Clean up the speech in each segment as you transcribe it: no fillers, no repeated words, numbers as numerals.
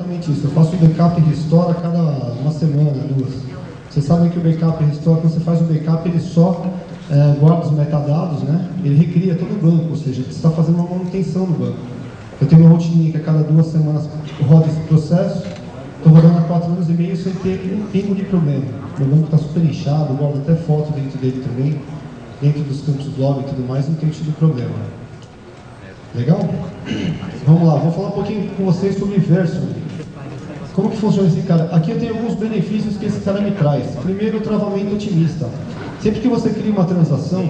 exatamente isso. Eu faço o backup e restore a cada uma semana, duas. Vocês sabem que o backup e restore, quando você faz o backup, ele só guarda os metadados, né? Ele recria todo o banco, ou seja, você está fazendo uma manutenção no banco. Eu tenho uma rotininha que a cada 2 semanas roda esse processo. Estou rodando há 4 anos e meio sem ter um pingo de problema. Meu banco está super inchado, eu guardo até foto dentro dele também, dentro dos campos log e tudo mais, não tem tido problema. Legal? Vamos lá, vou falar um pouquinho com vocês sobre Version. Como que funciona esse cara? Aqui eu tenho alguns benefícios que esse cara me traz. Primeiro, o travamento otimista. Sempre que você cria uma transação,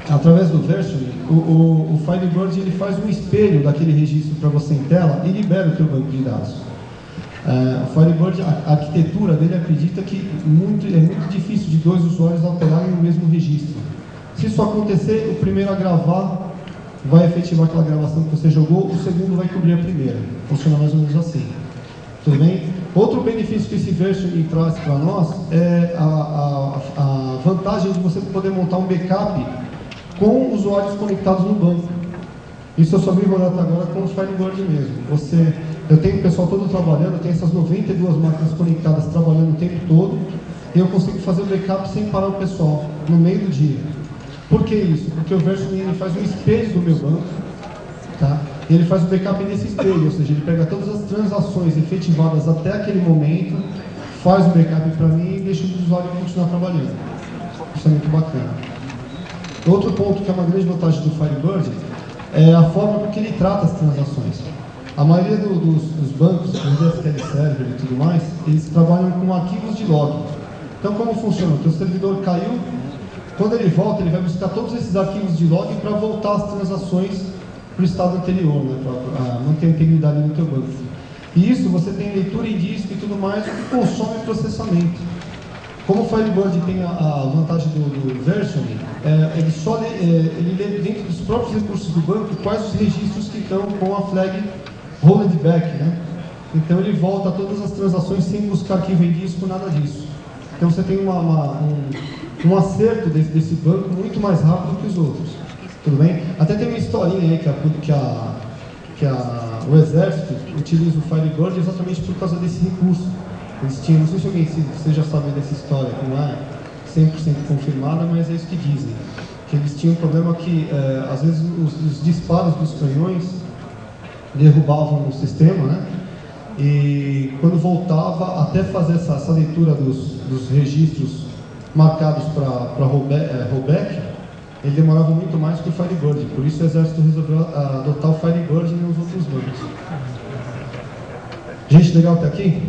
através do Version, o Firebird ele faz um espelho daquele registro para você em tela e libera o teu banco de dados. O Firebird, a arquitetura dele acredita que é muito difícil de 2 usuários alterarem o mesmo registro. Se isso acontecer, o primeiro a gravar vai efetivar aquela gravação que você jogou, o segundo vai cobrir a primeira. Funciona mais ou menos assim. Tudo bem? Outro benefício que esse Version traz para nós é a vantagem de você poder montar um backup com usuários conectados no banco. Isso eu só vi rodar até agora com o Firebird mesmo. Eu tenho o pessoal todo trabalhando, eu tenho essas 92 máquinas conectadas trabalhando o tempo todo, e eu consigo fazer o backup sem parar o pessoal, no meio do dia. Por que isso? Porque o Version ele faz um espelho do meu banco, tá? E ele faz o backup nesse espelho, ou seja, ele pega todas as transações efetivadas até aquele momento, faz o backup para mim e deixa o usuário continuar trabalhando. Isso é muito bacana. Outro ponto que é uma grande vantagem do Firebird é a forma com que ele trata as transações. A maioria dos bancos, do SQL Server e tudo mais, eles trabalham com arquivos de log. Então, como funciona? O teu servidor caiu, quando ele volta, ele vai buscar todos esses arquivos de log para voltar as transações para o estado anterior, né, para manter a integridade do teu banco. E isso você tem leitura em disco e tudo mais, que consome processamento. Como o Firebird tem a vantagem do Version, ele lê dentro dos próprios recursos do banco quais os registros que estão com a flag rolled back, né? Então ele volta todas as transações sem buscar arquivo em disco, nada disso. Então você tem um acerto desse banco muito mais rápido que os outros. Tudo bem? Até tem uma historinha aí que o exército utiliza o Firebird exatamente por causa desse recurso. Eles tinham, não sei se você já sabe dessa história, que não é 100% confirmada, mas é isso que dizem. Que eles tinham um problema que, às vezes, os disparos dos canhões derrubavam o sistema, né? E quando voltava, até fazer essa leitura dos registros marcados para rollback, ele demorava muito mais que o Firebird. Por isso o exército resolveu adotar o Firebird e não os outros bancos. Gente, legal até aqui?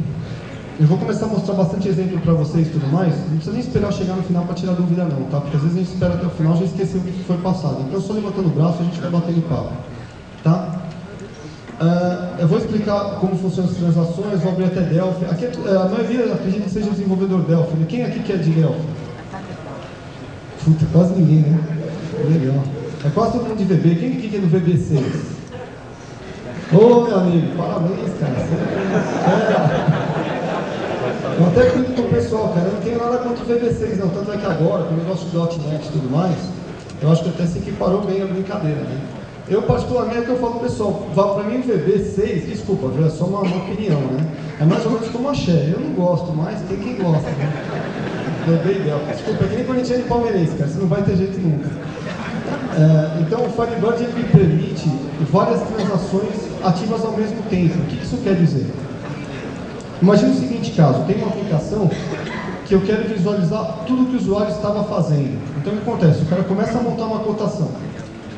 Eu vou começar a mostrar bastante exemplo para vocês e tudo mais. Não precisa nem esperar chegar no final para tirar dúvida não, tá? Porque às vezes a gente espera até o final e já esqueceu o que foi passado. Então só levantando o braço a gente vai batendo papo, tá? Eu vou explicar como funcionam as transações, vou abrir até Delphi. Aqui, a maioria acredita que seja desenvolvedor Delphi. Quem aqui quer de Delphi? Puta, quase ninguém, né? Legal. É quase todo mundo de VB. Quem aqui quer do VB6? Ô, meu amigo, parabéns, cara. Eu até cuido com o pessoal, cara. Eu não tenho nada contra o VB6, não. Tanto é que agora, com o negócio do .NET e tudo mais, eu acho que até se equiparou bem a brincadeira, né? Eu, particularmente, que eu falo pro pessoal, para mim o VB6, desculpa, é só uma opinião, né? É mais ou menos como a Xé. Eu não gosto, mas tem quem gosta, né? VB ideal. Desculpa, é que nem corintiano e palmeirense, cara. Você não vai ter jeito nunca. Então, o Firebird ele me permite várias transações ativas ao mesmo tempo. O que isso quer dizer? Imagina o seguinte caso, tem uma aplicação que eu quero visualizar tudo que o usuário estava fazendo. Então o que acontece? O cara começa a montar uma cotação.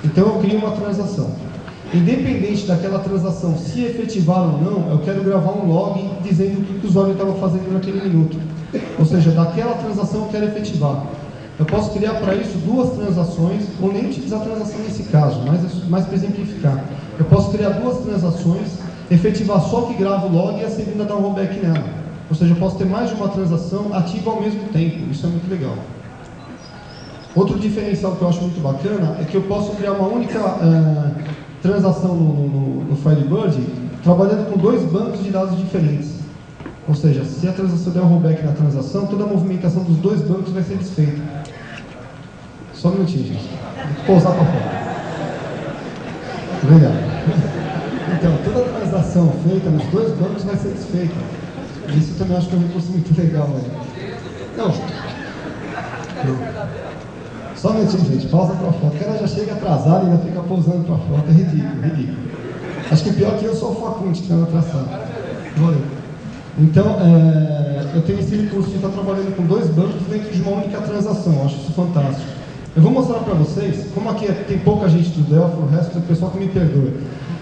Então eu crio uma transação. Independente daquela transação se efetivar ou não, eu quero gravar um log dizendo o que o usuário estava fazendo naquele minuto. Ou seja, daquela transação eu quero efetivar. Eu posso criar para isso 2 transações, ou nem utilizar a transação nesse caso, mas para exemplificar. Eu posso criar 2 transações, efetivar só que grava o log e a segunda dar um rollback nela. Ou seja, eu posso ter mais de uma transação ativa ao mesmo tempo. Isso é muito legal. Outro diferencial que eu acho muito bacana é que eu posso criar uma única transação no Firebird trabalhando com 2 bancos de dados diferentes. Ou seja, se a transação der um rollback na transação, toda a movimentação dos 2 bancos vai ser desfeita. Só um minutinho, gente. Vou pousar para fora. Obrigado. Então, toda transação feita nos dois bancos vai ser desfeita. Isso também acho que é um recurso muito legal aí. Não. Só um minutinho, gente. Pausa para a foto. O cara já chega atrasado e ainda fica pousando para a foto. É ridículo, ridículo. Acho que o pior é que eu sou o Facunde que está na outra sala. Valeu. Então, eu tenho esse recurso de estar trabalhando com dois bancos dentro de uma única transação. Eu acho isso fantástico. Eu vou mostrar para vocês, como aqui tem pouca gente do Delphi, o resto do pessoal que me perdoa.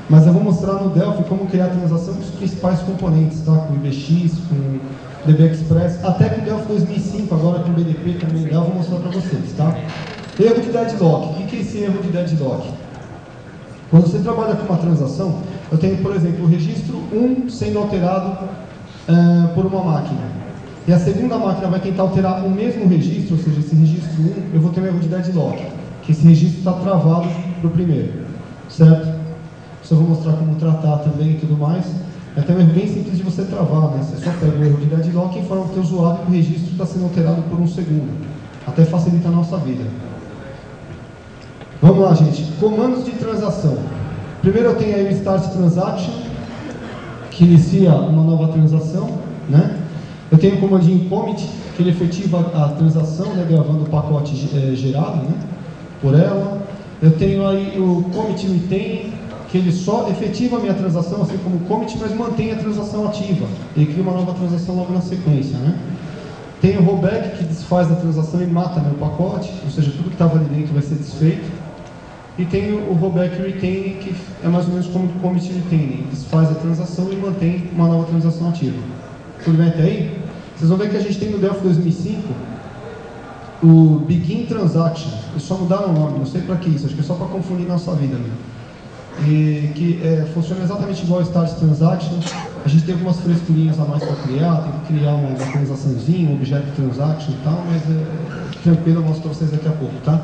Mas eu vou mostrar no Delphi como criar a transação com os principais componentes, tá? Com o IBX, com o DB Express, até com o Delphi 2005, agora com o BDP também. Eu vou mostrar para vocês, tá? Erro de deadlock. O que é esse erro de deadlock? Quando você trabalha com uma transação, eu tenho, por exemplo, o registro 1 sendo alterado por uma máquina. E a segunda máquina vai tentar alterar o mesmo registro, ou seja, esse registro 1, eu vou ter um erro de deadlock, que esse registro está travado para o primeiro, certo? Isso eu vou mostrar como tratar também e tudo mais. É até um erro bem simples de você travar, né? Você só pega o erro de deadlock e informa para o teu usuário que o registro está sendo alterado por um segundo. Até facilita a nossa vida. Vamos lá, gente. Comandos de transação. Primeiro eu tenho aí o Start Transaction, que inicia uma nova transação, né? Eu tenho o comandinho commit, que ele efetiva a transação, né, gravando o pacote gerado, né, por ela. Eu tenho aí o commit retain, que ele só efetiva a minha transação, assim como o commit, mas mantém a transação ativa. Ele cria uma nova transação logo na sequência, né? Tem o rollback, que desfaz a transação e mata meu pacote, ou seja, tudo que estava ali dentro vai ser desfeito. E tem o rollback retain, que é mais ou menos como o commit retain, desfaz a transação e mantém uma nova transação ativa. Tudo bem até aí? Vocês vão ver que a gente tem no Delphi 2005 o Begin Transaction. Eles só mudaram o nome, não sei para que isso, acho que é só para confundir nossa vida mesmo. E que funciona exatamente igual ao Start Transaction. A gente tem algumas frescurinhas a mais para criar, tem que criar uma transaçãozinha, um objeto transaction e tal, mas tranquilo, eu mostro para vocês daqui a pouco, tá?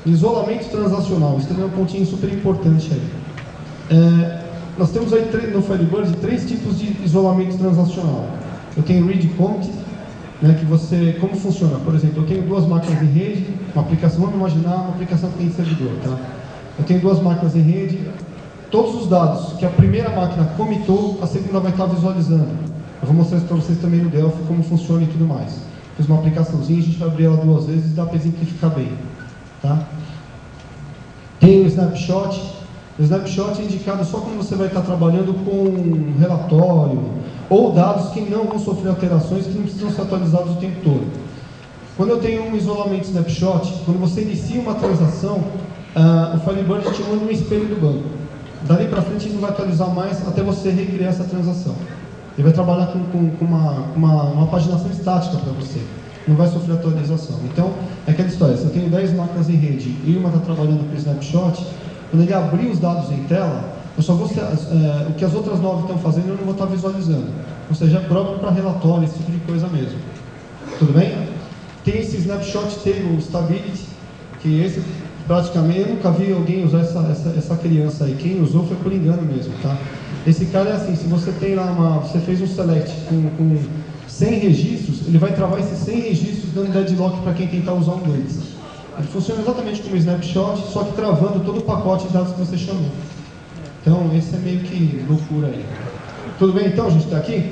Isolamento transacional, isso também é um pontinho super importante aí. Nós temos aí no Firebird 3 tipos de isolamento transacional. Eu tenho read commit, né, que você, como funciona? Por exemplo, eu tenho duas máquinas em rede, uma aplicação, vamos imaginar uma aplicação que tem servidor, tá? Eu tenho duas máquinas em rede, todos os dados que a primeira máquina commitou, a segunda vai estar visualizando. Eu vou mostrar isso para vocês também no Delphi, como funciona e tudo mais. Fiz uma aplicaçãozinha, a gente vai abrir ela 2 vezes e dá para exemplificar bem, tá? Tem o snapshot. O snapshot é indicado só quando você vai estar trabalhando com um relatório ou dados que não vão sofrer alterações, que não precisam ser atualizados o tempo todo. Quando eu tenho um isolamento snapshot, quando você inicia uma transação, o Firebird te manda um espelho do banco. Dali para frente ele não vai atualizar mais até você recriar essa transação. Ele vai trabalhar com uma paginação estática para você. Não vai sofrer atualização. Então, é aquela história, se eu tenho 10 máquinas em rede e uma está trabalhando com snapshot, quando ele abrir os dados em tela, eu só vou o que as outras 9 estão fazendo eu não vou estar visualizando. Ou seja, é próprio para relatório, esse tipo de coisa mesmo. Tudo bem? Tem esse snapshot table stability, que esse praticamente, eu nunca vi alguém usar essa criança aí. Quem usou foi por engano mesmo, tá? Esse cara é assim, se você tem lá você fez um select com 100 registros, ele vai travar esses 100 registros dando deadlock para quem tentar usar um deles. Ele funciona exatamente como snapshot, só que travando todo o pacote de dados que você chamou. Então, esse é meio que loucura aí. Tudo bem então, a gente está aqui?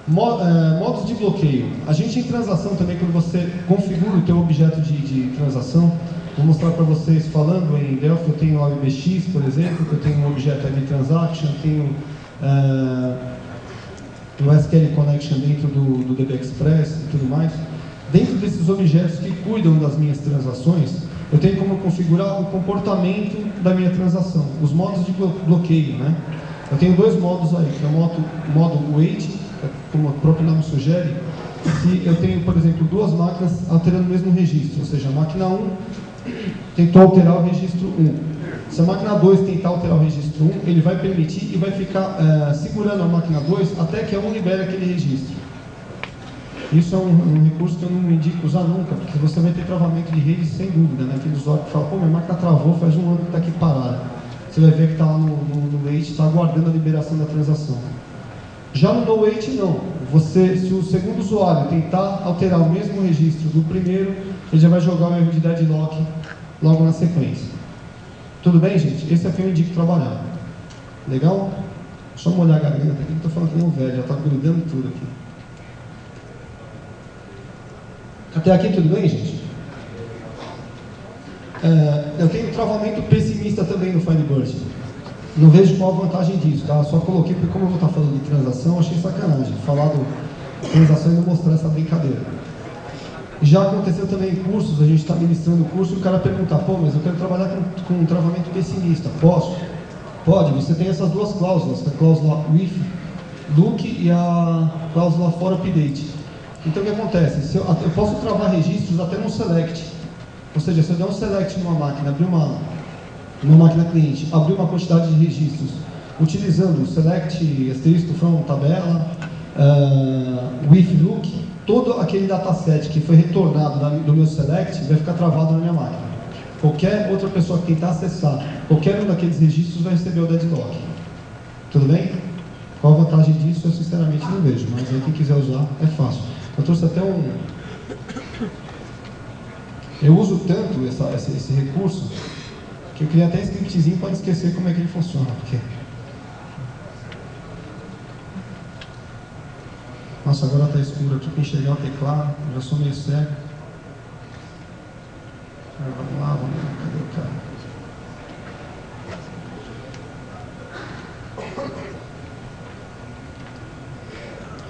Modos de bloqueio. A gente em transação também, quando você configura o teu objeto de transação, vou mostrar para vocês falando em Delphi, eu tenho lá o IBX, por exemplo, que eu tenho um objeto de transaction, tenho o SQL Connection dentro do DB Express e tudo mais. Dentro desses objetos que cuidam das minhas transações, eu tenho como configurar o comportamento da minha transação, os modos de bloqueio, né? Eu tenho 2 modos aí, que é o modo wait, como o próprio nome sugere, se eu tenho, por exemplo, 2 máquinas alterando o mesmo registro, ou seja, a máquina 1 tentou alterar o registro 1. Se a máquina 2 tentar alterar o registro 1, ele vai permitir e vai ficar segurando a máquina 2 até que a 1 libere aquele registro. Isso é um recurso que eu não indico usar nunca, porque você vai ter travamento de rede sem dúvida, né? Aquele usuário que fala, pô, minha máquina travou, faz 1 ano que está aqui parada. Você vai ver que está lá no wait, está aguardando a liberação da transação. Já no no wait, não. Se o segundo usuário tentar alterar o mesmo registro do primeiro, ele já vai jogar o erro de deadlock logo na sequência. Tudo bem, gente? Esse aqui eu indico trabalhar. Legal? Só molhar a garganta aqui, que eu estou falando que nem um velho, já está grudando tudo aqui. Até aqui tudo bem, gente? Eu tenho travamento pessimista também no Firebird. Não vejo qual a vantagem disso, tá? Só coloquei porque como eu vou estar falando de transação, achei sacanagem falar de transação e não mostrar essa brincadeira. Já aconteceu também em cursos, a gente está ministrando o curso e o cara pergunta, pô, mas eu quero trabalhar com um travamento pessimista, posso? Pode, você tem essas duas cláusulas, a cláusula with look e a cláusula for update. Então o que acontece? Eu posso travar registros até no select, ou seja, se eu der um select numa máquina, abrir uma máquina cliente, abrir uma quantidade de registros, utilizando o select, asterisco, from, tabela, with look, todo aquele dataset que foi retornado do meu select vai ficar travado na minha máquina. Qualquer outra pessoa que tentar acessar qualquer um daqueles registros vai receber o deadlock. Tudo bem? Qual a vantagem disso? Eu sinceramente não vejo, mas aí quem quiser usar é fácil. Eu trouxe até eu uso tanto esse recurso que eu criei até scriptzinho para esquecer como é que ele funciona. Porque... Nossa, agora está escuro aqui para enxergar o teclado, eu já sou meio cego. Vamos lá, cadê o cara?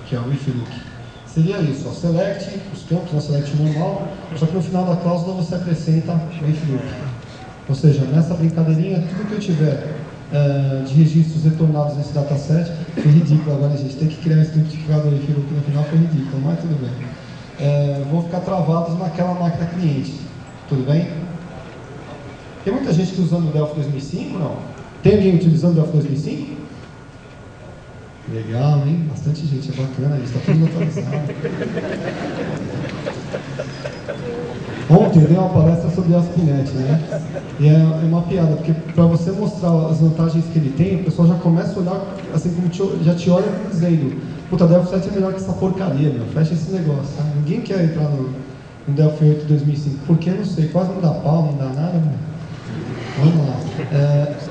Aqui é o if look. Seria isso, ó, select, os campos na select normal, só que no final da cláusula você acrescenta o if look. Ou seja, nessa brincadeirinha, tudo que eu tiver de registros retornados nesse dataset, foi ridículo agora, gente, tem que criar um script que do if look no final, foi ridículo, mas tudo bem. Vão ficar travados naquela máquina cliente, tudo bem? Tem muita gente que usando o Delphi 2005, não? Tem alguém utilizando o Delphi 2005? Legal, hein? Bastante gente, é bacana, está tudo atualizado. Ontem eu dei uma palestra sobre ASP.NET, né? E é uma piada, porque para você mostrar as vantagens que ele tem, o pessoal já começa a olhar, assim como já te olha dizendo, puta, Delphi 7 é melhor que essa porcaria, meu, fecha esse negócio, tá? Ninguém quer entrar no Delphi 8 2005, porque não sei, quase não dá pau, não dá nada, meu. Vamos lá.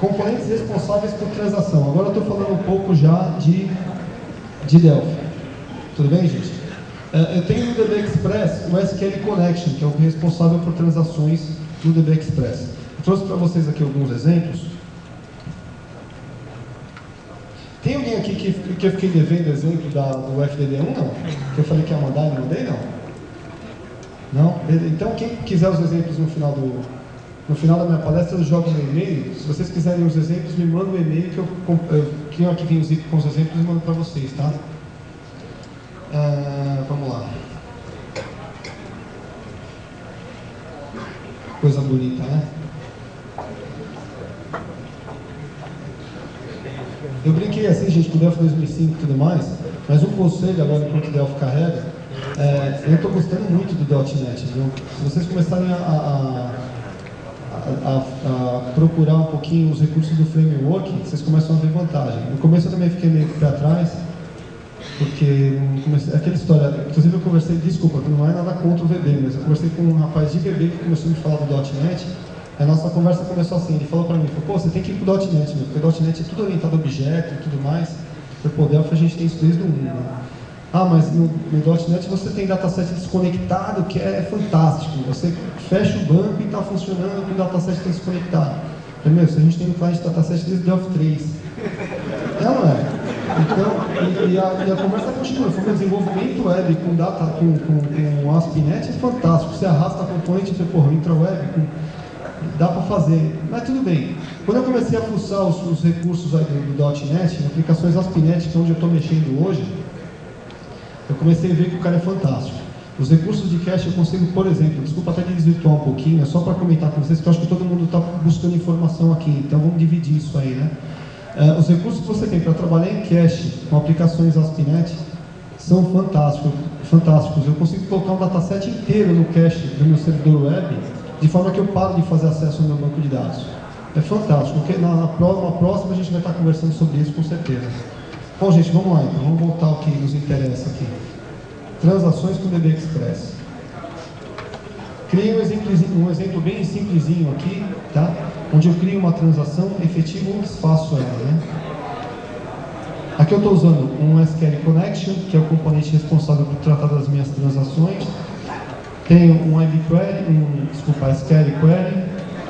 Componentes responsáveis por transação. Agora eu estou falando um pouco já de Delphi. Tudo bem, gente? Eu tenho no DB Express o SQL Connection, que é o responsável por transações no DB Express. Eu trouxe para vocês aqui alguns exemplos. Tem alguém aqui que eu fiquei devendo exemplo do FDD1, não? Que eu falei que ia mandar e não mandei, não? Não? Então, quem quiser os exemplos no final da minha palestra, eu jogo no e-mail. Se vocês quiserem os exemplos, me mandem um e-mail que eu crio um arquivinho com os exemplos e mando para vocês, tá? Vamos lá. Coisa bonita, né? Eu brinquei assim, gente, com o Delphi 2005 e tudo mais, mas um conselho agora, enquanto o Delphi carrega, eu estou gostando muito do .NET, viu? Se vocês começarem a procurar um pouquinho os recursos do framework, vocês começam a ver vantagem. No começo eu também fiquei meio que para trás, porque aquela história, inclusive eu conversei, desculpa, não é nada contra o VB, mas eu conversei com um rapaz de VB que começou a me falar do .NET, a nossa conversa começou assim, ele falou para mim, pô, você tem que ir pro .NET, meu, porque o .NET é tudo orientado a objeto e tudo mais, pô, Delphi a gente tem isso desde o 1, né? Ah, mas no .NET você tem dataset desconectado, que é fantástico. Você fecha o banco e está funcionando com o dataset desconectado. Primeiro, se a gente tem no cliente dataset desde Delphi 3. Não é? Então, e a conversa continua. Foi um desenvolvimento web com ASP.NET é fantástico. Você arrasta a componente e você, porra, intraweb, dá para fazer. Mas tudo bem. Quando eu comecei a fuçar os recursos aí do .NET, aplicações ASP.NET, que é onde eu estou mexendo hoje, eu comecei a ver que o cara é fantástico. Os recursos de cache eu consigo, por exemplo, desculpa até desvirtuar um pouquinho, é só para comentar com vocês, porque eu acho que todo mundo está buscando informação aqui, então vamos dividir isso aí, né? Os recursos que você tem para trabalhar em cache com aplicações ASP.NET são fantásticos. Eu consigo colocar um dataset inteiro no cache do meu servidor web, de forma que eu paro de fazer acesso ao meu banco de dados. É fantástico, porque na próxima a gente vai estar conversando sobre isso com certeza. Bom, gente, vamos lá então, vamos voltar ao que nos interessa aqui. Transações com o DB Express. Criei um exemplo bem simplesinho aqui, tá? Onde eu crio uma transação, efetivo ou desfaço ela, né? Aqui eu estou usando um SQL Connection, que é o componente responsável por tratar das minhas transações. Tenho um SQL Query,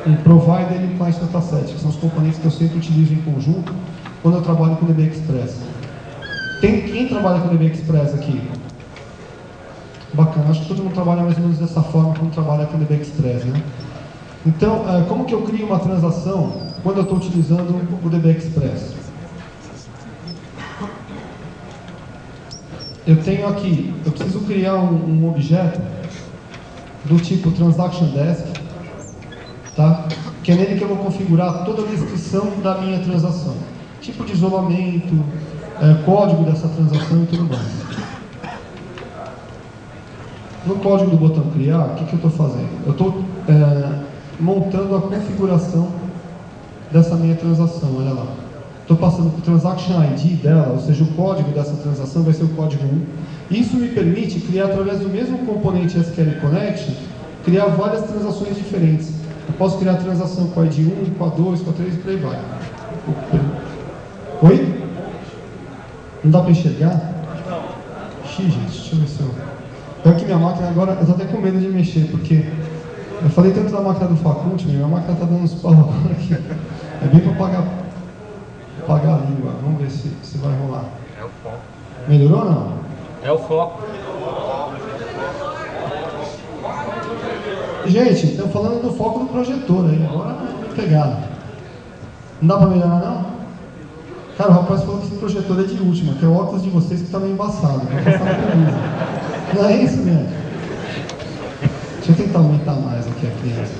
um Provider e um Client Dataset, que são os componentes que eu sempre utilizo em conjunto quando eu trabalho com o DB Express. Quem trabalha com o DB Express aqui? Bacana, acho que todo mundo trabalha mais ou menos dessa forma quando trabalha com o DB Express, né? Então, como que eu crio uma transação quando eu estou utilizando o DB Express? Eu tenho aqui, eu preciso criar um objeto do tipo Transaction Desk, tá? Que é nele que eu vou configurar toda a descrição da minha transação. Tipo de isolamento, código dessa transação e tudo mais. No código do botão criar, o que eu estou fazendo? Eu estou montando a configuração dessa minha transação, olha lá. Estou passando para o Transaction ID dela, ou seja, o código dessa transação vai ser o código 1. Isso me permite criar, através do mesmo componente SQL Connection, criar várias transações diferentes. Eu posso criar transação com a ID 1, com a 2, com a 3 e por aí vai. Oi? Não dá para enxergar? Ixi, gente, deixa eu ver se eu... Pior que minha máquina agora, eu estou até com medo de mexer, porque eu falei tanto da máquina do Facult, minha máquina está dando uns pau agora aqui. É bem para apagar a língua. Vamos ver se vai rolar. É o foco. Melhorou ou não? É o foco. Gente, estão falando do foco do projetor aí, agora me pegaram. Não dá para melhorar não? Cara, o rapaz falou que esse projetor é de última, que é o óculos de vocês que está meio embaçado, vai passar na camisa. Não é isso, né? Deixa eu tentar aumentar mais aqui a criança.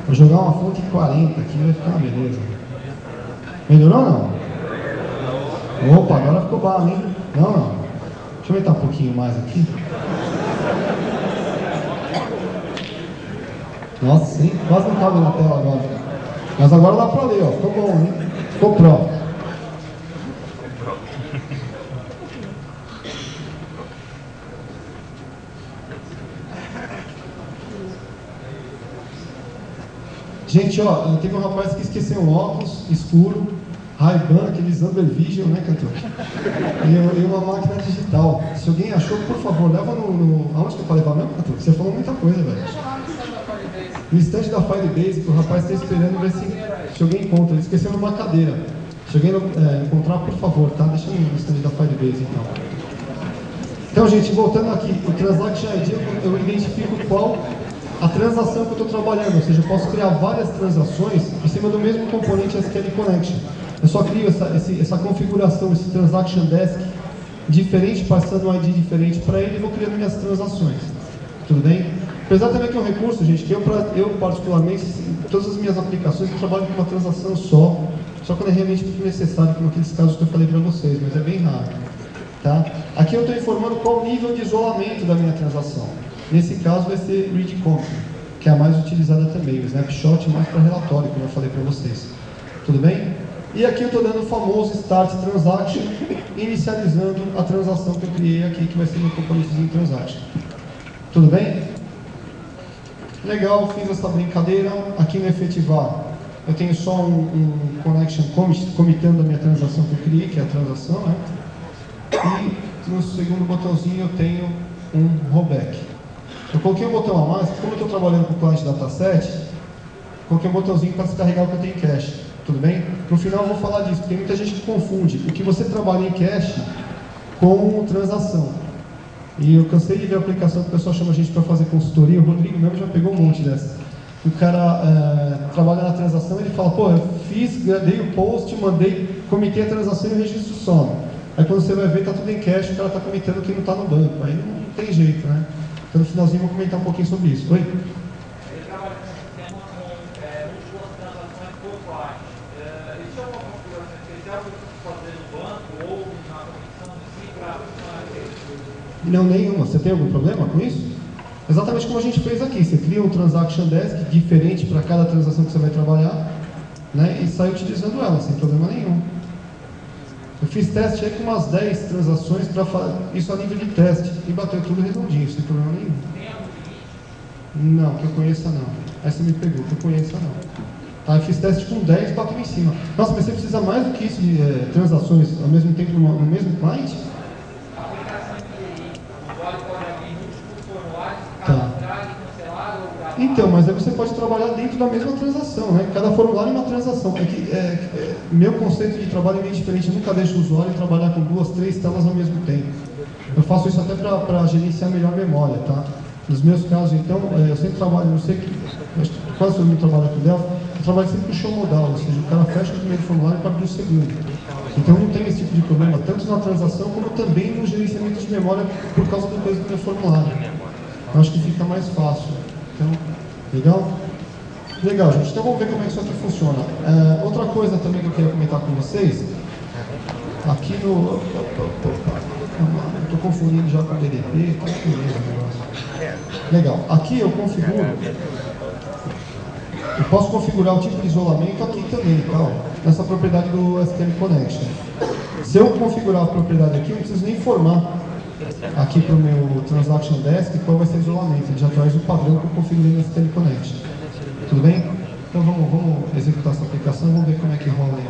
Vou jogar uma fonte 40 aqui, vai ficar uma beleza. Melhorou ou não? Opa, agora ficou bala, hein? Não. Deixa eu aumentar um pouquinho mais aqui. Nossa, sim, quase não cabe na tela agora. Mas agora dá pra ler, ó. Ficou bom, hein? Ficou pro. Gente, ó, teve um rapaz que esqueceu um óculos escuro, Ray-Ban, aqueles Amber Vision, né, cantor? E uma máquina digital. Se alguém achou, por favor, leva no... Aonde que é pra levar mesmo, cantor? Você falou muita coisa, velho. No estande da Firebase, que o rapaz está esperando ver se alguém encontra. Ele esqueceu numa cadeira. Se alguém encontrar, por favor, tá? Deixa no estande da Firebase, então. Então, gente, voltando aqui, o Transaction ID, eu identifico qual a transação que eu estou trabalhando, ou seja, eu posso criar várias transações em cima do mesmo componente SQL Connection. Eu só crio essa configuração, esse Transaction Desk diferente, passando um ID diferente para ele e vou criando minhas transações. Tudo bem? Apesar também que é um recurso, gente, que eu particularmente, em todas as minhas aplicações, eu trabalho com uma transação só quando é realmente muito necessário, como aqueles casos que eu falei para vocês, mas é bem raro. Tá? Aqui eu estou informando qual o nível de isolamento da minha transação. Nesse caso vai ser Read Config, que é a mais utilizada também, o Snapshot mais para relatório, como eu falei para vocês. Tudo bem? E aqui eu estou dando o famoso Start Transaction, inicializando a transação que eu criei aqui, que vai ser meu componentezinho Transaction. Tudo bem? Legal, fiz essa brincadeira. Aqui no efetivar, eu tenho só um connection comitando a minha transação que eu criei, que é a transação, né? E no segundo botãozinho eu tenho um rollback. Eu coloquei um botão a mais, como eu estou trabalhando com o Client Dataset, coloquei um botãozinho para descarregar o que eu tenho em cache. Tudo bem? No final eu vou falar disso, porque tem muita gente que confunde o que você trabalha em cache com transação. E eu cansei de ver a aplicação que o pessoal chama a gente para fazer consultoria, o Rodrigo mesmo já pegou um monte dessa. O cara trabalha na transação e ele fala, pô, eu dei o post, mandei, comitei a transação e o registro some. Aí quando você vai ver, tá tudo em cache, o cara está comitando que não está no banco. Aí não tem jeito, né? Então no finalzinho eu vou comentar um pouquinho sobre isso. Oi? Ele trabalha com um sistema com múltiplas transações por parte. Existe alguma configuração especial que você pode fazer no banco ou na conexão em si para funcionar isso? Não, nenhuma. Você tem algum problema com isso? Exatamente como a gente fez aqui. Você cria um Transaction Desk diferente para cada transação que você vai trabalhar, né, e sai utilizando ela, sem problema nenhum. Eu fiz teste aí com umas 10 transações, isso a nível de teste, e bateu tudo redondinho, sem problema nenhum. Não, que eu conheça não. Aí você me pegou, que eu conheça não. Tá, eu fiz teste com 10 e bateu em cima. Nossa, mas você precisa mais do que isso de transações ao mesmo tempo no mesmo client? A aplicação de TI, o usuário pode abrir múltiplos formulários, Tá. cadastrar e cancelar ou gravar. Então, mas aí você pode trabalhar dentro da mesma transação, né? Cada formulário é uma transação. Meu conceito de trabalho é meio diferente. Eu nunca deixo o usuário trabalhar com 2, 3 telas ao mesmo tempo. Eu faço isso até para gerenciar melhor a memória, tá? Nos meus casos, então, eu sempre trabalho, não sei que, quase todo mundo trabalha com Delphi, eu trabalho sempre com show modal, ou seja, o cara fecha o primeiro formulário para abrir o segundo. Então, não tem esse tipo de problema, tanto na transação como também no gerenciamento de memória por causa do peso do meu formulário. Eu acho que fica mais fácil. Então, legal? Legal, gente. Então, vamos ver como é que isso aqui funciona. Outra coisa também que eu queria comentar com vocês, aqui no... Estou confundindo já com o DDP, tá aqui mesmo o negócio. Legal. Aqui eu configuro, eu posso configurar o tipo de isolamento aqui também, tá? Ó, nessa propriedade do STM Connection. Se eu configurar a propriedade aqui, eu não preciso nem informar aqui para o meu Transaction Desk qual vai ser o isolamento. Ele já traz o padrão que eu configurei no STM Connection. Tudo bem? Então vamos executar essa aplicação e vamos ver como é que rola aí.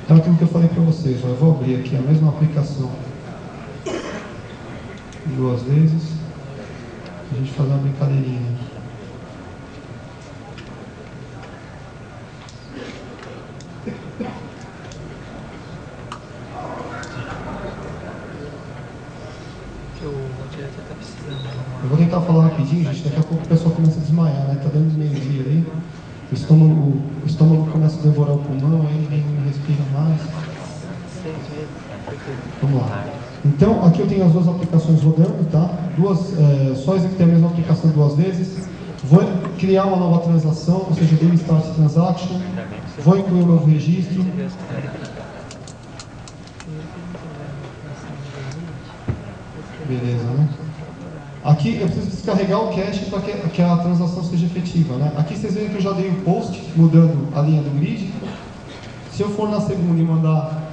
Então, aquilo que eu falei para vocês, ó, eu vou abrir aqui a mesma aplicação 2 vezes, a gente fazer uma brincadeirinha. Eu vou tentar falar rapidinho, gente, daqui a pouco o pessoal começa a desmaiar, né? Tá dando meio-dia aí. O estômago começa a devorar o pulmão, aí ninguém respira mais. Vamos lá. Então, aqui eu tenho as duas aplicações rodando, tá? Só executei a mesma aplicação 2 vezes. Vou criar uma nova transação, ou seja, dei start transaction. Vou incluir um novo registro. Beleza, né? Aqui eu preciso descarregar o cache para que a transação seja efetiva, né? Aqui vocês veem que eu já dei o post, mudando a linha do grid. Se eu for na segunda e mandar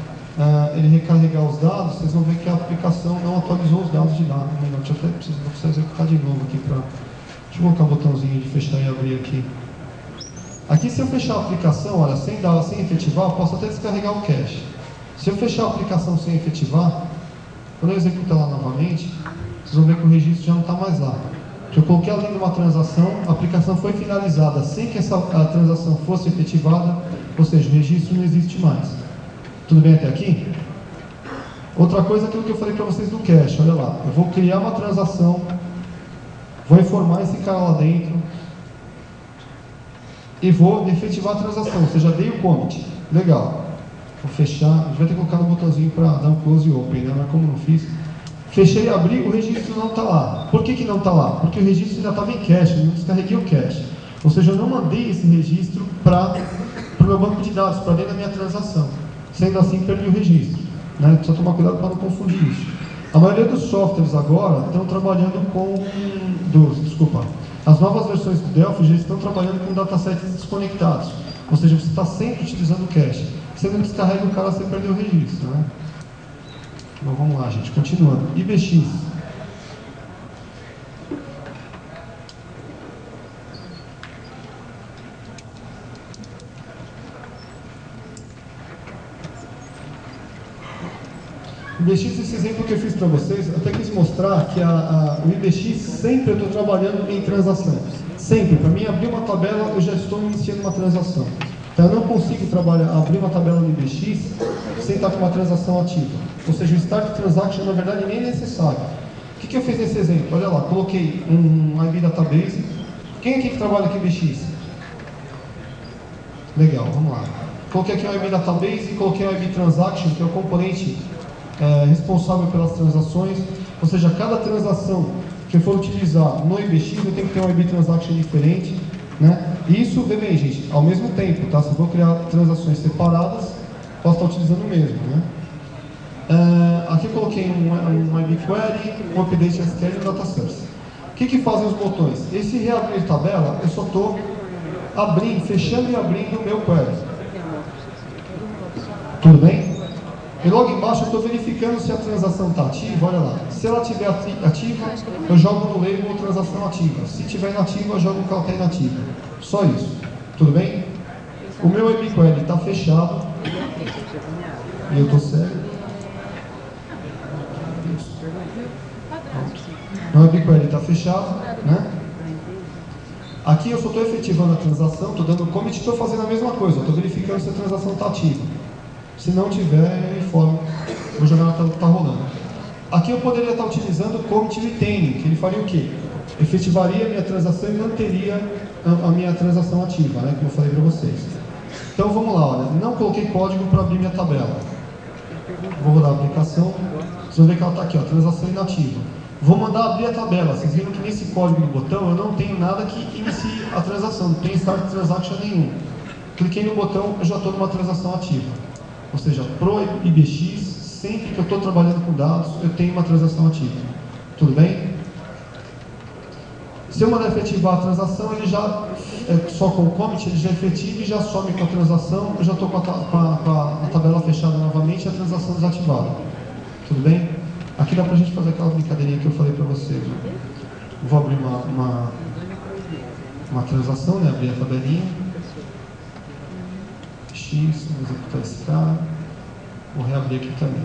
ele recarregar os dados, vocês vão ver que a aplicação não atualizou os dados de lá. Vou precisar executar de novo aqui para... Deixa eu colocar o botãozinho de fechar e abrir aqui. Aqui, se eu fechar a aplicação, olha, sem efetivar, eu posso até descarregar o cache. Se eu fechar a aplicação sem efetivar, quando eu executar ela novamente, vocês vão ver que o registro já não está mais lá. Eu coloquei além de uma transação, a aplicação foi finalizada sem que a transação fosse efetivada, ou seja, o registro não existe mais. Tudo bem até aqui? Outra coisa é aquilo que eu falei para vocês do cache, olha lá. Eu vou criar uma transação, vou informar esse cara lá dentro e vou efetivar a transação, ou seja, dei o commit. Legal. Vou fechar, a gente vai ter que colocar no botãozinho para dar um close e open, né? Mas como não fiz. Fechei e abri, o registro não está lá. Por que não está lá? Porque o registro ainda estava em cache, eu não descarreguei o cache. Ou seja, eu não mandei esse registro para o meu banco de dados, para dentro da minha transação. Sendo assim, perdi o registro. Né? Precisa tomar cuidado para não confundir isso. A maioria dos softwares agora estão trabalhando com... As novas versões do Delphi já estão trabalhando com datasets desconectados. Ou seja, você está sempre utilizando o cache. Você não descarrega o cara, você perdeu o registro. Né? Então vamos lá, gente. Continuando. IBX. IBX, esse exemplo que eu fiz para vocês, até quis mostrar que o IBX sempre eu estou trabalhando em transação. Sempre. Para mim, abrir uma tabela, eu já estou iniciando uma transação. Então, eu não consigo abrir uma tabela no IBX sem estar com uma transação ativa. Ou seja, o Start Transaction, na verdade, nem é necessário. O que eu fiz nesse exemplo? Olha lá, coloquei um IB Database. Quem aqui que trabalha com IBX? Legal, vamos lá. Coloquei aqui o IB Database e coloquei o IB Transaction, que é o componente responsável pelas transações. Ou seja, cada transação que eu for utilizar no IBX, eu tenho que ter um IB Transaction diferente. Né? E isso, vê bem, gente, ao mesmo tempo, tá? Se eu vou criar transações separadas, posso estar utilizando o mesmo, né? Aqui eu coloquei um IB Query, um Update SQL e um Data Source. O que fazem os botões? Esse reabrir tabela, eu só estou fechando e abrindo o meu query. Tudo bem? E logo embaixo eu estou verificando se a transação está ativa, olha lá. Se ela estiver ativa, eu jogo no label transação ativa. Se estiver inativa, eu jogo que ela está inativa. Só isso. Tudo bem? O meu webquery está fechado. E eu estou cego. O webquery está fechado, né? Aqui eu só estou efetivando a transação, estou dando commit e estou fazendo a mesma coisa. Estou verificando se a transação está ativa. Se não tiver, eu informo. O jornal está rolando. Aqui eu poderia estar utilizando o commit retaining, que ele faria o quê? Efetivaria a minha transação e manteria a minha transação ativa, né? Como eu falei para vocês. Então vamos lá, olha. Não coloquei código para abrir minha tabela. Vou rodar a aplicação. Vocês vão ver que ela está aqui, ó, transação inativa. Vou mandar abrir a tabela. Vocês viram que nesse código do botão eu não tenho nada que inicie a transação. Não tem start transaction nenhum. Cliquei no botão, eu já estou numa transação ativa. Ou seja, pro IBX, sempre que eu estou trabalhando com dados, eu tenho uma transação ativa. Tudo bem? Se eu mandar efetivar a transação, ele já, só com o commit, ele já efetiva e já some com a transação, eu já estou com a tabela fechada novamente e a transação desativada. Tudo bem? Aqui dá para a gente fazer aquela brincadeirinha que eu falei para vocês. Vou abrir uma transação, né? Abrir a tabelinha. X, vou executar esse cara. Vou reabrir aqui também.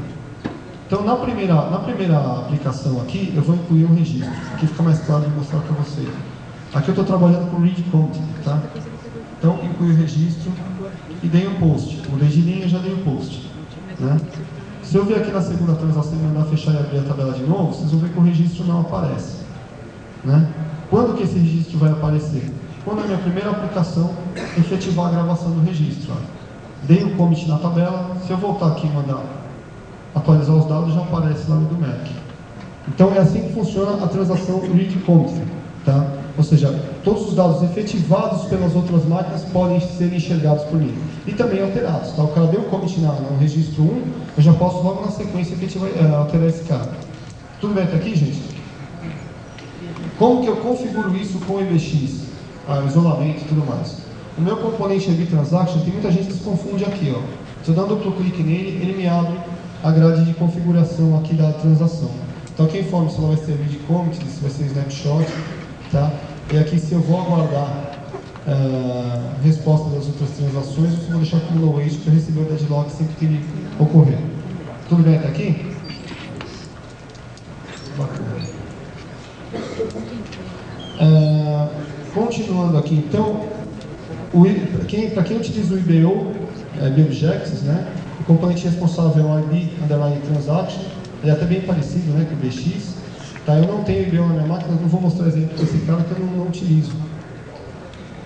Então, na primeira aplicação aqui, eu vou incluir um registro. Aqui fica mais claro de mostrar para vocês. Aqui eu estou trabalhando com read content, tá? Então, incluí o registro e dei um post. Mudei de linha e já dei um post, né? Se eu vir aqui na segunda transação e mandar fechar e abrir a tabela de novo, vocês vão ver que o registro não aparece, né? Quando que esse registro vai aparecer? Quando a minha primeira aplicação efetivar a gravação do registro. Ó. Dei um commit na tabela, se eu voltar aqui e mandar atualizar os dados, já aparece lá no do Mac. Então é assim que funciona a transação read content, tá? Ou seja, todos os dados efetivados pelas outras máquinas podem ser enxergados por mim. E também alterados, tá? O cara deu commit no registro 1, eu já posso logo na sequência alterar esse cara. Tudo bem até aqui, gente? Como que eu configuro isso com o IBX? Isolamento e tudo mais. O meu componente Heavy Transaction, tem muita gente que se confunde aqui, ó. Se eu dar um duplo clique nele, ele me abre a grade de configuração aqui da transação. Então aqui informa se ela vai ser read commit, se vai ser snapshot, tá? E aqui se eu vou aguardar a resposta das outras transações, eu vou deixar como no wait para receber o deadlock sempre que ele ocorrer. Tudo bem até aqui? Bacana. Continuando aqui, então, para quem utiliza o IBO, IBObjects, né? O componente responsável é o ID_transaction, ele é até bem parecido, né, com o IBX. Tá, eu não tenho IBO na minha máquina, não vou mostrar exemplo desse cara que eu não utilizo.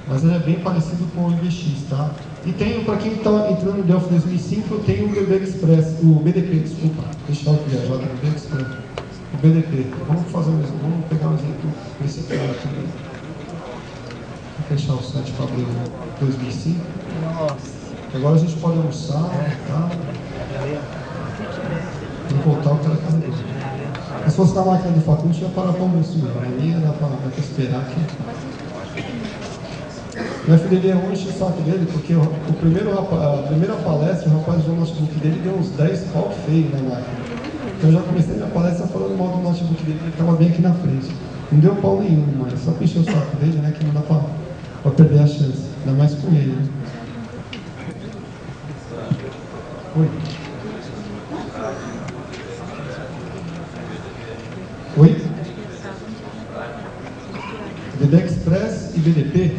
Mas ele é bem parecido com o IBX, tá? E tenho, para quem está entrando no Delphi 2005, eu tenho o DB Express, o BDP, desculpa. Deixa eu viajar do DB Express. O BDP. Vamos pegar um exemplo desse cara aqui. Vou fechar o site para abrir o 2005. Nossa. Agora a gente pode almoçar, tá? E voltar o cara carregou. Mas se fosse na máquina do Facundo, ia parar para almoço mesmo. Na minha dá para esperar aqui. O FDD é enche o saco dele, porque a primeira palestra, o rapaz usou o notebook dele e deu uns 10 pau feio na máquina. Então eu já comecei minha palestra falando mal do notebook dele, ele estava bem aqui na frente. Não deu pau nenhum, mas só encheu o saco dele, né, que não dá para perder a chance. Ainda mais com ele, né? Oi. Oi? DB Express e BDP?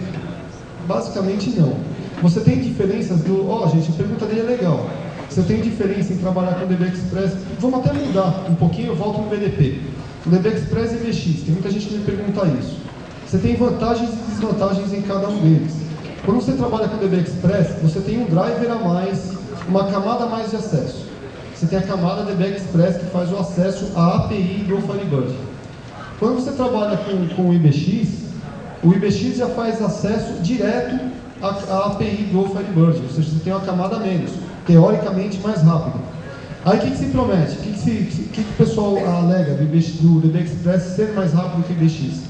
Basicamente não. Você tem diferenças do... gente, a pergunta dele é legal. Você tem diferença em trabalhar com o DB Express? Vamos até mudar um pouquinho, eu volto no BDP. O DB Express e IBX, tem muita gente que me pergunta isso. Você tem vantagens e desvantagens em cada um deles. Quando você trabalha com o DB Express, você tem um driver a mais, uma camada a mais de acesso. Você tem a camada DB Express que faz o acesso à API do Firebird. Quando você trabalha com o IBX já faz acesso direto à API do Firebird, ou seja, você tem uma camada a menos, teoricamente mais rápida. Aí o que se promete? O que o pessoal alega do DB Express ser mais rápido que o IBX?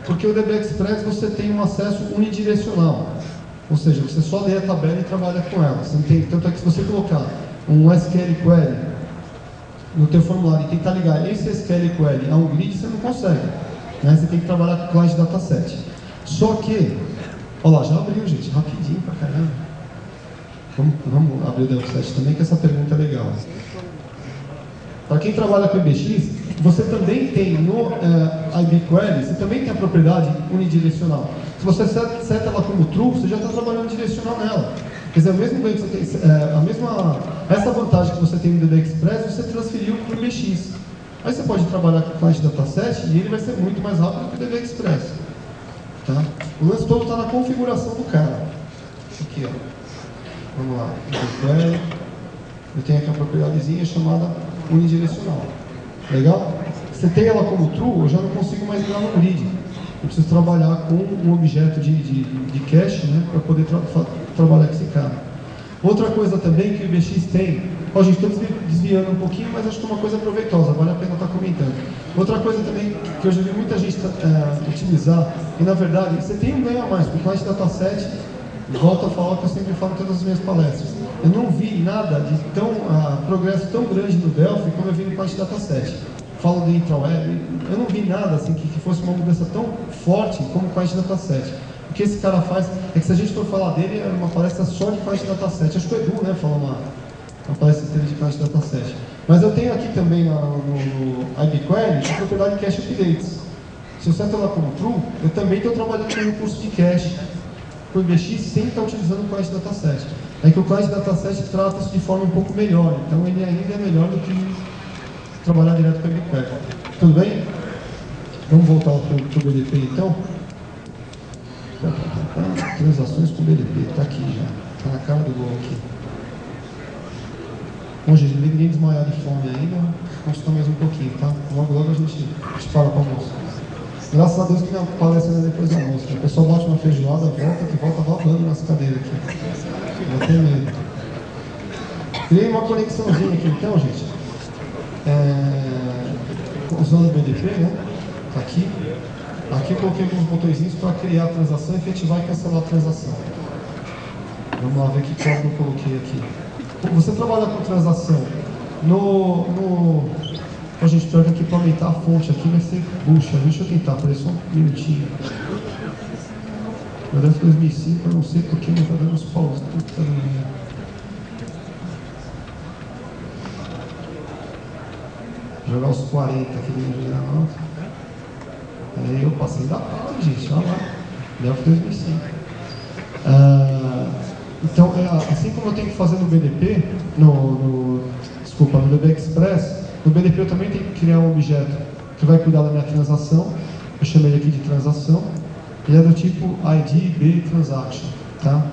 Porque o DB Express você tem um acesso unidirecional, ou seja, você só lê a tabela e trabalha com ela. Você não tem, tanto é que se você colocar um SQL Query no teu formulário e tentar ligar esse SQL Query a um grid, você não consegue. Né? Você tem que trabalhar com client dataset. Só que, olha lá, já abriu, gente, rapidinho pra caramba. Vamos abrir o Delphi também, que essa pergunta é legal. Para quem trabalha com IBX, você também tem no IB Query, você também tem a propriedade unidirecional. Se você seta ela como true, você já está trabalhando direcional nela. Quer dizer, o mesmo bem que você tem, essa vantagem que você tem no DB Express, você transferiu para o IBX. Aí você pode trabalhar com o client dataset e ele vai ser muito mais rápido que o DB Express. Tá? O lance todo está na configuração do cara. Aqui, ó. Vamos lá. Eu tenho aqui uma propriedadezinha chamada unidirecional. Legal? Se tem ela como true, eu já não consigo mais ligar no grid. Eu preciso trabalhar com um objeto de cache, né, para poder trabalhar com esse cara. Outra coisa também que o IBX tem, ó, gente, estou desviando um pouquinho, mas acho que é uma coisa proveitosa, vale a pena estar comentando. Outra coisa também que eu já vi muita gente utilizar, e na verdade, você tem um ganho a mais, porque o client dataset, volto a falar o que eu sempre falo em todas as minhas palestras. Eu não vi nada de progresso tão grande no Delphi como eu vi no client dataset. Falo do intraweb, eu não vi nada assim que fosse uma mudança tão forte como o client dataset. O que esse cara faz é que se a gente for falar dele, é uma palestra só de client dataset. Acho que o Edu, né, falou uma palestra inteira de client dataset. Mas eu tenho aqui também no IB Query a propriedade cache updates. Se eu seto ela como true, eu também estou trabalhando com recurso de cache com o IBX sem estar utilizando o client dataset. É que o client dataset trata isso de forma um pouco melhor, então ele ainda é melhor do que trabalhar direto com o IB Query. Tudo bem? Vamos voltar para o BDP então? Transações com BDP, está aqui já, está na cara do gol aqui. Bom, gente, ninguém desmaiar de fome ainda, vamos ficar mais um pouquinho, tá? Logo a gente para para o almoço. Graças a Deus que minha palestra é depois do almoço. O pessoal bate uma feijoada, volta babando nas cadeiras aqui. Vou ter medo. Criei uma conexãozinha aqui então, gente. Usando o BDP, né? Tá aqui. Aqui eu coloquei alguns botõezinhos para criar a transação, efetivar e cancelar a transação. Vamos lá ver que código eu coloquei aqui. Você trabalha com transação a gente pega aqui para aumentar a fonte aqui, vai ser bucha. Deixa eu tentar, peraí só um minutinho. Meu Deus, 2005, eu não sei porque, mas tá dando uns paus. Jogar os 40 aqui dentro de nota. Aí eu passei da pauta, gente, olha lá. Delphi 2005. Então, assim como eu tenho que fazer no BDP, no DB Express, no BDP eu também tenho que criar um objeto que vai cuidar da minha transação. Eu chamei ele aqui de transação. Ele é do tipo ID B Transaction. Tá?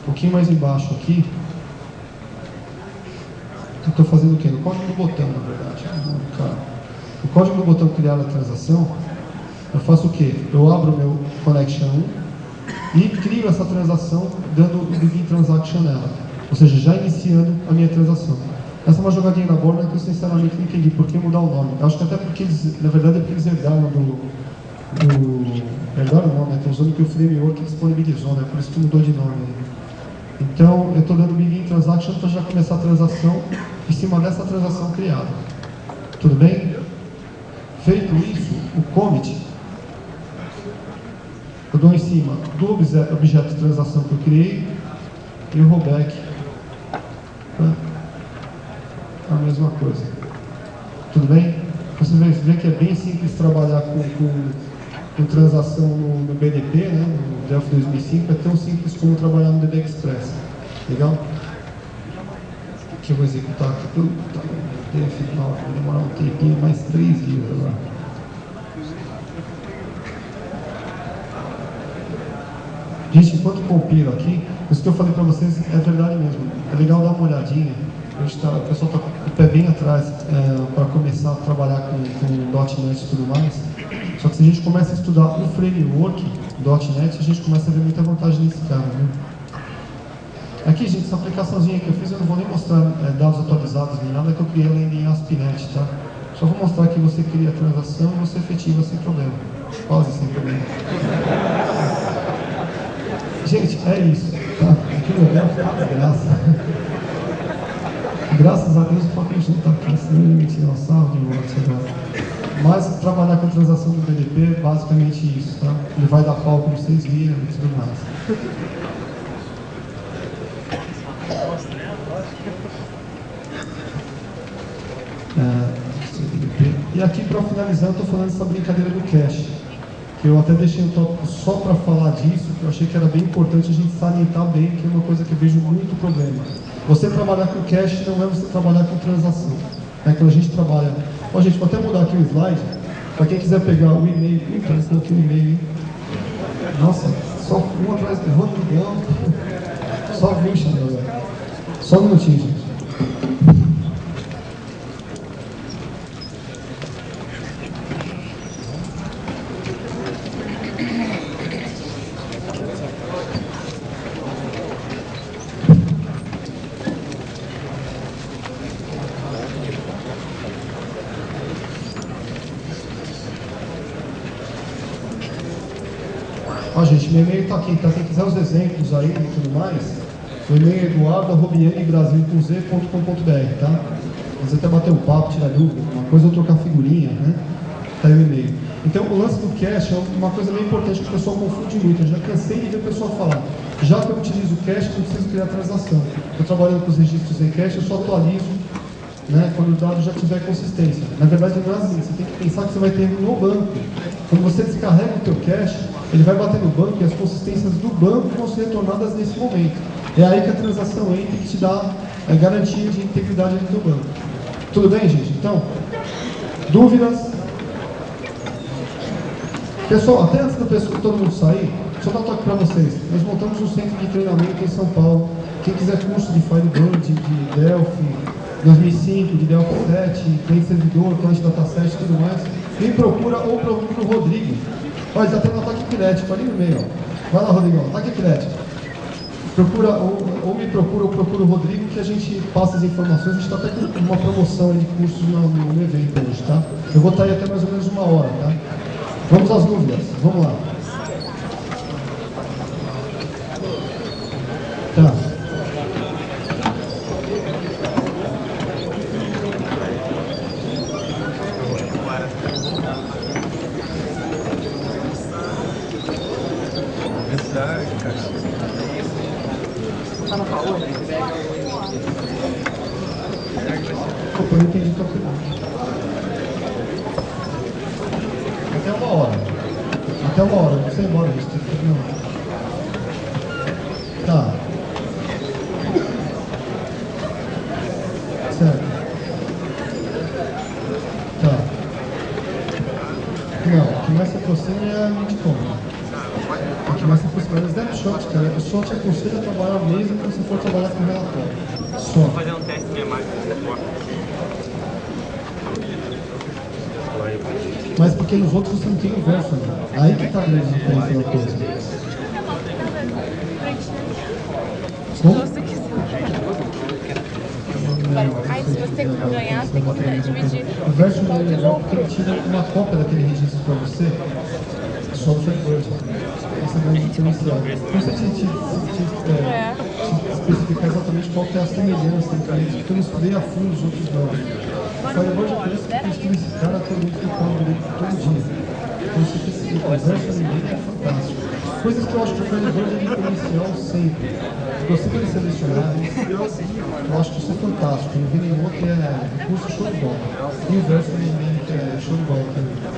Um pouquinho mais embaixo aqui. Eu estou fazendo o quê? No código do botão, na verdade. No código do botão criar a transação, eu faço o quê? Eu abro o meu connection 1 e crio essa transação dando o begin transaction nela. Ou seja, já iniciando a minha transação. Essa é uma jogadinha na borda que eu sinceramente não entendi por que mudar o nome. Eu acho que até porque eles, na verdade, é porque eles herdaram herdaram não, né? Estão usando que o framework disponibilizou, né? Por isso que mudou de nome. Então, eu estou dando begin transaction para já começar a transação em cima dessa transação criada. Tudo bem? Feito isso, o commit, eu dou em cima do objeto de transação que eu criei e o rollback. Tá? A mesma coisa. Tudo bem? Você vê que é bem simples trabalhar com transação no BDP, né? No Delphi 2005, é tão simples como trabalhar no DB Express. Legal? Que eu vou executar aqui tudo. Vai demorar um tempinho, mais 3 dias agora. Gente, enquanto compilo aqui, isso que eu falei para vocês é verdade mesmo. É legal dar uma olhadinha. O pessoal está com o pé bem atrás para começar a trabalhar com .NET e tudo mais. Só que se a gente começa a estudar o framework .NET, a gente começa a ver muita vantagem nesse cara. Né? Aqui, gente, essa aplicaçãozinha que eu fiz, eu não vou nem mostrar dados atualizados nem nada, que eu criei ela em ASP.NET, tá? Só vou mostrar que você cria a transação e você efetiva sem problema. Quase sem problema. Gente, é isso. Tá? Aqui no Delphi é uma desgraça. Graças a Deus o Facante não está aqui, senão ele me tira uma salva de morte agora. Mas trabalhar com a transação do BDP é basicamente isso, tá? Ele vai dar pau como vocês viram e tudo mais. E aqui, para finalizar, eu estou falando dessa brincadeira do cache, que eu até deixei um tópico só para falar disso, que eu achei que era bem importante a gente salientar bem, que é uma coisa que eu vejo muito problema. Você trabalhar com cache não é você trabalhar com transação. É quando a gente trabalha... Ó, gente, vou até mudar aqui o slide, para quem quiser pegar o e-mail. Apareceu aqui o e-mail, hein? Nossa, só um atrás do Rodrigão. Só viu, galera. Só um minutinho, gente. Ó, gente, meu e-mail está aqui, tá? Quem quiser os exemplos aí e tudo mais, o e-mail é eduardo@brasilcomz.com.br, tá? Você até bater um papo, tirar dúvida, uma coisa ou trocar figurinha, né? Tá aí o e-mail. Então, o lance do cache é uma coisa bem importante que o pessoal confunde muito. Eu já cansei de ver o pessoal falar, já que eu utilizo o cache, não preciso criar transação. Eu trabalhando com os registros em cache, eu só atualizo, né, quando o dado já tiver consistência. Na verdade, não é assim. Você tem que pensar que você vai ter no banco. Quando você descarrega o teu cache, ele vai bater no banco e as consistências do banco vão ser retornadas nesse momento. É aí que a transação entra e que te dá a garantia de integridade do teu banco. Tudo bem, gente? Então, dúvidas? Pessoal, até antes de todo mundo sair, só dar um toque para vocês. Nós montamos um centro de treinamento em São Paulo. Quem quiser curso de Firebird, de Delphi, 2005, de Delphi 7, cliente servidor, cliente dataset e tudo mais, me procura ou procura o Rodrigo. Olha, já tem um ataque epilético ali no meio. Ó. Vai lá, Rodrigão, ataque epilético. Procura, ou me procura ou procura o Rodrigo, que a gente passa as informações. A gente está até com uma promoção de cursos no evento hoje, tá? Eu vou estar aí até mais ou menos 1 hora, tá? Vamos às dúvidas, vamos lá. Tá. Opa, eu não entendi qual foi. Até 1 hora. Até 1 hora, não sei embora, gente. Tem que terminar. Tá. Certo. Tá. Não, o que mais se aproxima é a Bitcoin. O que mais se aproxima é o snapshot, cara. Eu só te aconselho a trabalhar mesmo quando você for trabalhar com relatório. Só. Vou fazer um teste minha máquina. Mas porque nos outros você não tem o verso, né? Aí que tá a grande diferença da coisa. Como? Aí se você ganhar, você tem que dividir. O verso é legal porque ele tira uma cópia daquele registro para você, só do Firebird. Essa é a grande diferencial. Não sei se especificar exatamente qual que é a semelhança entre eles, porque eu não estudei a fundo os outros dois. O Firebird eu conheço porque eu estudo esse cara atualmente no quadro dele todo dia. Então você precisa, o verso dele é fantástico. Coisas que eu acho que o Firebird é diferencial sempre. Você pode selecionar, eu acho que isso é fantástico. Eu vi nenhum outro que é curso show de bola. E o verso também que é show de bola também. Tá?